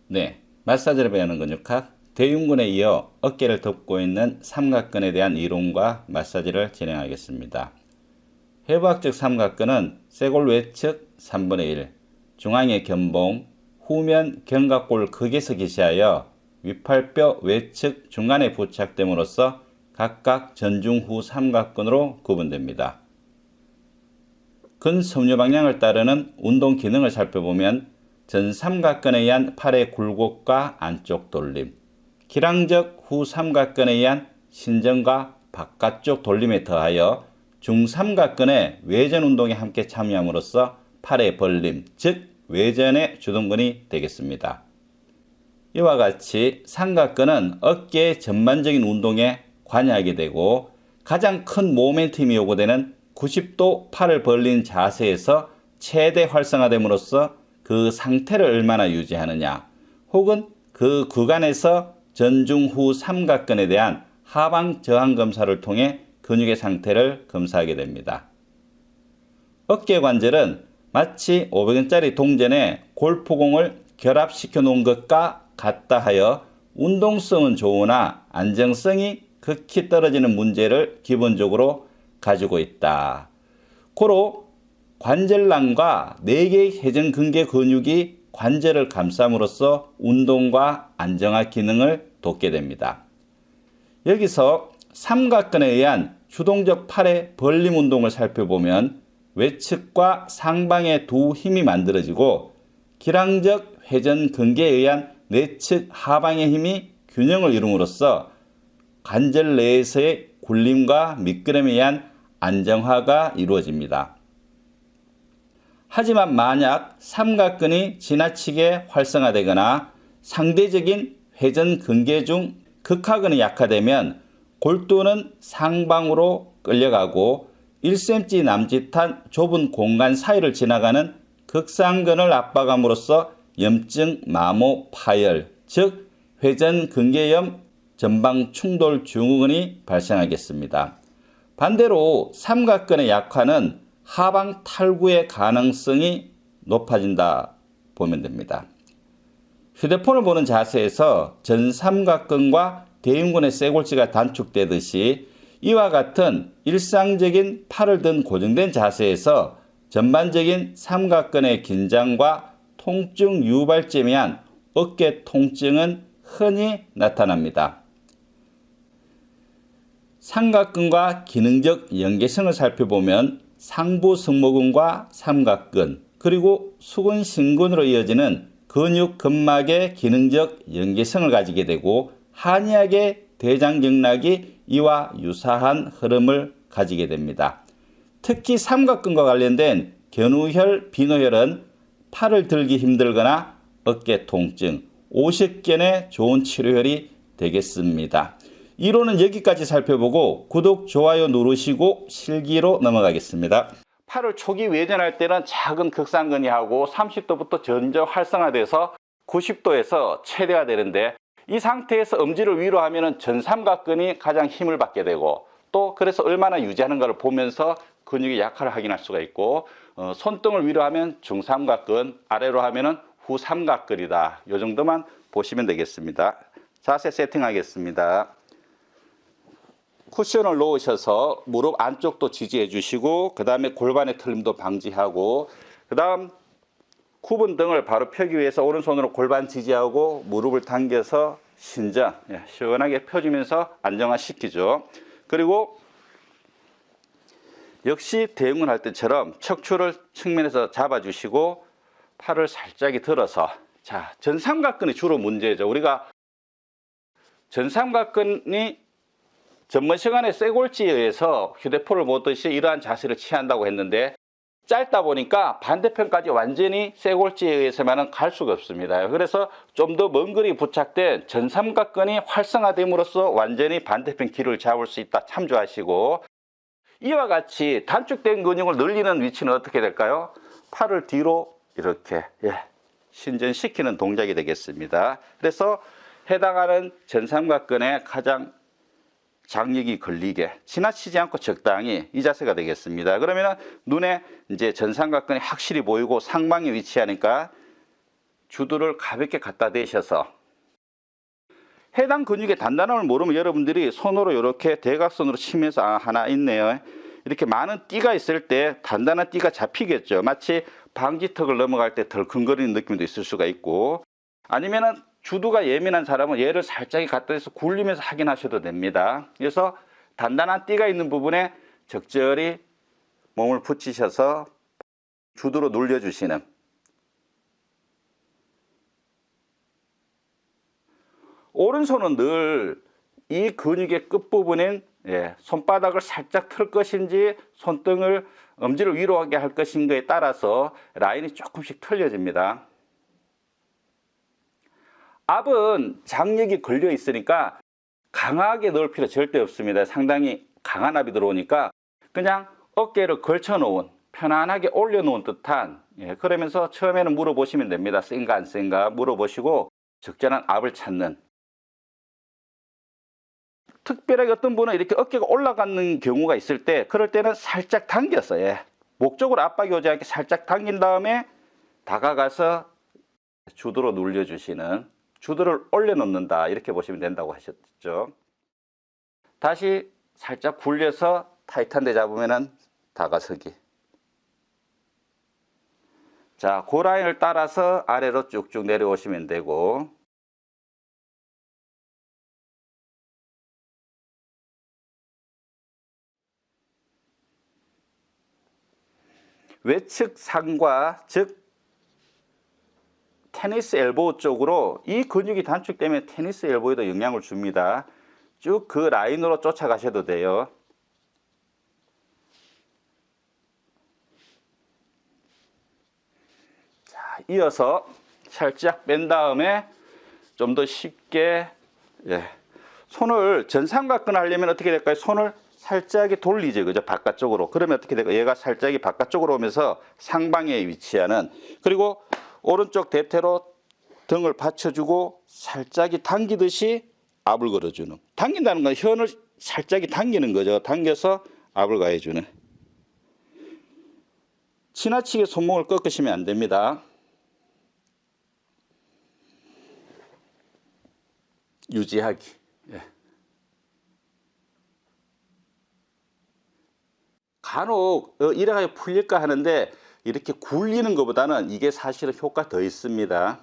네, 마사지를 배우는 근육학 대흉근에 이어 어깨를 덮고 있는 삼각근에 대한 이론과 마사지를 진행하겠습니다. 해부학적 삼각근은 쇄골 외측 3분의 1, 중앙의 견봉, 후면 견갑골 극에서 기시하여 위팔뼈 외측 중간에 부착됨으로써 각각 전중후 삼각근으로 구분됩니다. 근 섬유 방향을 따르는 운동 기능을 살펴보면 전삼각근에 의한 팔의 굴곡과 안쪽 돌림, 기량적 후삼각근에 의한 신전과 바깥쪽 돌림에 더하여 중삼각근의 외전 운동에 함께 참여함으로써 팔의 벌림, 즉 외전의 주동근이 되겠습니다. 이와 같이 삼각근은 어깨의 전반적인 운동에 관여하게 되고 가장 큰 모멘텀이 요구되는 90도 팔을 벌린 자세에서 최대 활성화됨으로써 그 상태를 얼마나 유지하느냐, 혹은 그 구간에서 전중후 삼각근에 대한 하방 저항 검사를 통해 근육의 상태를 검사하게 됩니다. 어깨 관절은 마치 500원짜리 동전에 골프공을 결합시켜 놓은 것과 같다 하여 운동성은 좋으나 안정성이 극히 떨어지는 문제를 기본적으로 가지고 있다. 고로 관절낭과 4개의 회전근개 근육이 관절을 감싸므로써 운동과 안정화 기능을 돕게 됩니다. 여기서 삼각근에 의한 주동적 팔의 벌림 운동을 살펴보면 외측과 상방의 두 힘이 만들어지고 기량적 회전근개에 의한 내측 하방의 힘이 균형을 이룸으로써 관절 내에서의 굴림과 미끄럼에 의한 안정화가 이루어집니다. 하지만 만약 삼각근이 지나치게 활성화되거나 상대적인 회전근개 중 극하근이 약화되면 골두는 상방으로 끌려가고 1cm 남짓한 좁은 공간 사이를 지나가는 극상근을 압박함으로써 염증, 마모, 파열, 즉 회전근개염 전방 충돌 증후군이 발생하겠습니다. 반대로 삼각근의 약화는 하방 탈구의 가능성이 높아진다 보면 됩니다. 휴대폰을 보는 자세에서 전삼각근과 대흉근의 쇄골지가 단축되듯이 이와 같은 일상적인 팔을 든 고정된 자세에서 전반적인 삼각근의 긴장과 통증 유발점에 의한 어깨 통증은 흔히 나타납니다. 삼각근과 기능적 연계성을 살펴보면 상부 승모근과 삼각근, 그리고 수근신근으로 이어지는 근육 근막의 기능적 연계성을 가지게 되고 한의학의 대장경락이 이와 유사한 흐름을 가지게 됩니다. 특히 삼각근과 관련된 견우혈, 비노혈은 팔을 들기 힘들거나 어깨 통증, 오십견의 좋은 치료혈이 되겠습니다. 이론은 여기까지 살펴보고 구독, 좋아요 누르시고 실기로 넘어가겠습니다. 팔을 초기 외전할 때는 작은 극상근이 하고 30도부터 점점 활성화돼서 90도에서 최대화되는데 이 상태에서 엄지를 위로 하면 전삼각근이 가장 힘을 받게 되고 또 그래서 얼마나 유지하는가를 보면서 근육의 약화를 확인할 수가 있고 손등을 위로 하면 중삼각근, 아래로 하면 후삼각근이다. 이 정도만 보시면 되겠습니다. 자세 세팅하겠습니다. 쿠션을 놓으셔서 무릎 안쪽도 지지해 주시고 그 다음에 골반의 틀림도 방지하고 그 다음 굽은 등을 바로 펴기 위해서 오른손으로 골반 지지하고 무릎을 당겨서 신전 시원하게 펴주면서 안정화시키죠. 그리고 역시 대흉근 할 때처럼 척추를 측면에서 잡아주시고 팔을 살짝 들어서 자 전삼각근이 주로 문제죠. 우리가 전삼각근이 전번 시간에 쇄골지에 의해서 휴대폰을 보듯이 이러한 자세를 취한다고 했는데 짧다 보니까 반대편까지 완전히 쇄골지에 의해서만은 갈 수가 없습니다. 그래서 좀 더 먼 거리 부착된 전삼각근이 활성화됨으로써 완전히 반대편 길을 잡을 수 있다 참조하시고 이와 같이 단축된 근육을 늘리는 위치는 어떻게 될까요? 팔을 뒤로 이렇게 신전시키는 동작이 되겠습니다. 그래서 해당하는 전삼각근의 가장 장력이 걸리게 지나치지 않고 적당히 이 자세가 되겠습니다. 그러면 눈에 이제 전삼각근이 확실히 보이고 상방에 위치하니까 주두를 가볍게 갖다 대셔서 해당 근육의 단단함을 모르면 여러분들이 손으로 이렇게 대각선으로 치면서 하나 있네요. 이렇게 많은 띠가 있을 때 단단한 띠가 잡히겠죠. 마치 방지턱을 넘어갈 때 덜컹거리는 느낌도 있을 수가 있고, 아니면은 주두가 예민한 사람은 얘를 살짝 갖다 대서 굴리면서 확인하셔도 됩니다. 그래서 단단한 띠가 있는 부분에 적절히 몸을 붙이셔서 주두로 눌려주시는, 오른손은 늘 이 근육의 끝부분인 손바닥을 살짝 틀 것인지 손등을 엄지를 위로 하게 할 것인가에 따라서 라인이 조금씩 틀려집니다. 압은 장력이 걸려 있으니까 강하게 넣을 필요 절대 없습니다. 상당히 강한 압이 들어오니까 그냥 어깨를 걸쳐 놓은, 편안하게 올려놓은 듯한, 그러면서 처음에는 물어보시면 됩니다. 센가 안 센가 물어보시고 적절한 압을 찾는. 특별하게 어떤 분은 이렇게 어깨가 올라가는 경우가 있을 때, 그럴 때는 살짝 당겨서 목적으로 압박이 오지 않게 살짝 당긴 다음에 다가가서 주두로 눌려주시는, 주두를 올려놓는다 이렇게 보시면 된다고 하셨죠. 다시 살짝 굴려서 타이트한 데 잡으면은 다가서기. 자, 그 라인을 따라서 아래로 쭉쭉 내려오시면 되고, 외측 상과, 즉 테니스 엘보우 쪽으로, 이 근육이 단축되면 테니스 엘보우에도 영향을 줍니다. 쭉 그 라인으로 쫓아가셔도 돼요. 자, 이어서 살짝 뺀 다음에 좀 더 쉽게, 손을 전삼각근 하려면 어떻게 될까요? 손을 살짝이 돌리죠, 그죠? 바깥쪽으로. 그러면 어떻게 될까요? 얘가 살짝이 바깥쪽으로 오면서 상방에 위치하는, 그리고 오른쪽 대퇴로 등을 받쳐주고 살짝이 당기듯이 압을 걸어주는. 당긴다는 건 혀를 살짝이 당기는 거죠. 당겨서 압을 가해주는. 지나치게 손목을 꺾으시면 안 됩니다. 유지하기. 간혹 이래가 풀릴까 하는데, 이렇게 굴리는 것보다는 이게 사실은 효과 더 있습니다.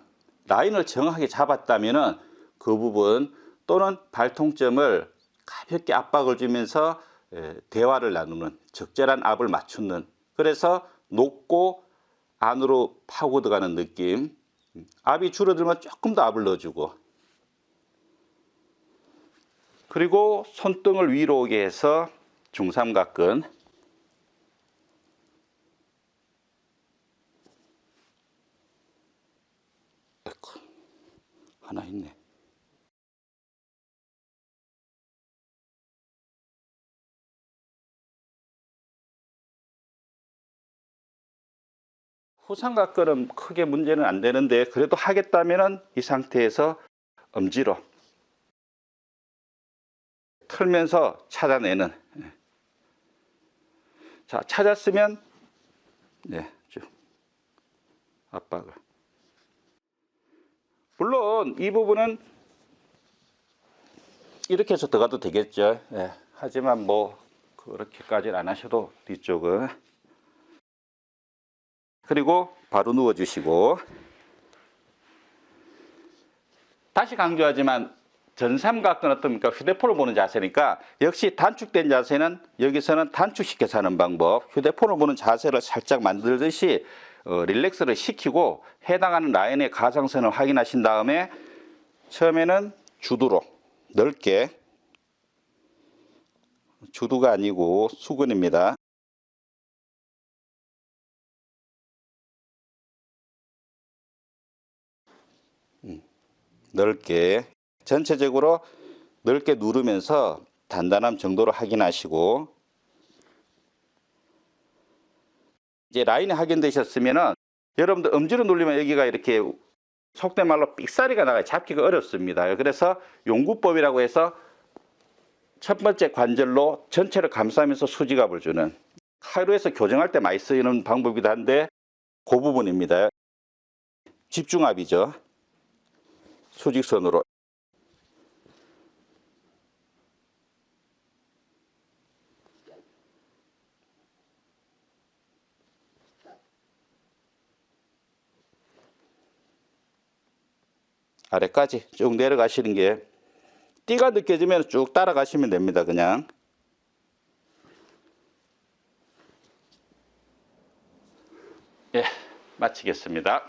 라인을 정확하게 잡았다면은 그 부분 또는 발통점을 가볍게 압박을 주면서 대화를 나누는, 적절한 압을 맞추는, 그래서 높고 안으로 파고 들어가는 느낌. 압이 줄어들면 조금 더 압을 넣어주고, 그리고 손등을 위로 오게 해서 중삼각근. 하나 있네. 후삼각근은 크게 문제는 안 되는데, 그래도 하겠다면 이 상태에서 엄지로 틀면서 찾아내는. 자, 찾았으면 쭉 압박을. 물론 이 부분은 이렇게 해서 들어가도 되겠죠. 하지만 뭐 그렇게까지는 안 하셔도 뒤쪽은. 그리고 바로 누워 주시고, 다시 강조하지만 전삼각근 어떻습니까? 휴대폰을 보는 자세니까 역시 단축된 자세는 여기서는 단축시켜서 하는 방법, 휴대폰을 보는 자세를 살짝 만들듯이 릴렉스를 시키고 해당하는 라인의 가상선을 확인하신 다음에 처음에는 주두로 넓게, 주두가 아니고 수근입니다. 넓게, 전체적으로 넓게 누르면서 단단함 정도를 확인하시고, 이제 라인이 확인되셨으면은 여러분들 엄지로 누르면 여기가 이렇게 속된 말로 삑사리가 나가요. 잡기가 어렵습니다. 그래서 용구법이라고 해서 첫 번째 관절로 전체를 감싸면서 수지갑을 주는, 하루에서 교정할 때 많이 쓰이는 방법이기도 한데 그 부분입니다. 집중압이죠. 수직선으로. 아래까지 쭉 내려가시는 게 띠가 느껴지면 쭉 따라가시면 됩니다. 그냥. 예, 마치겠습니다.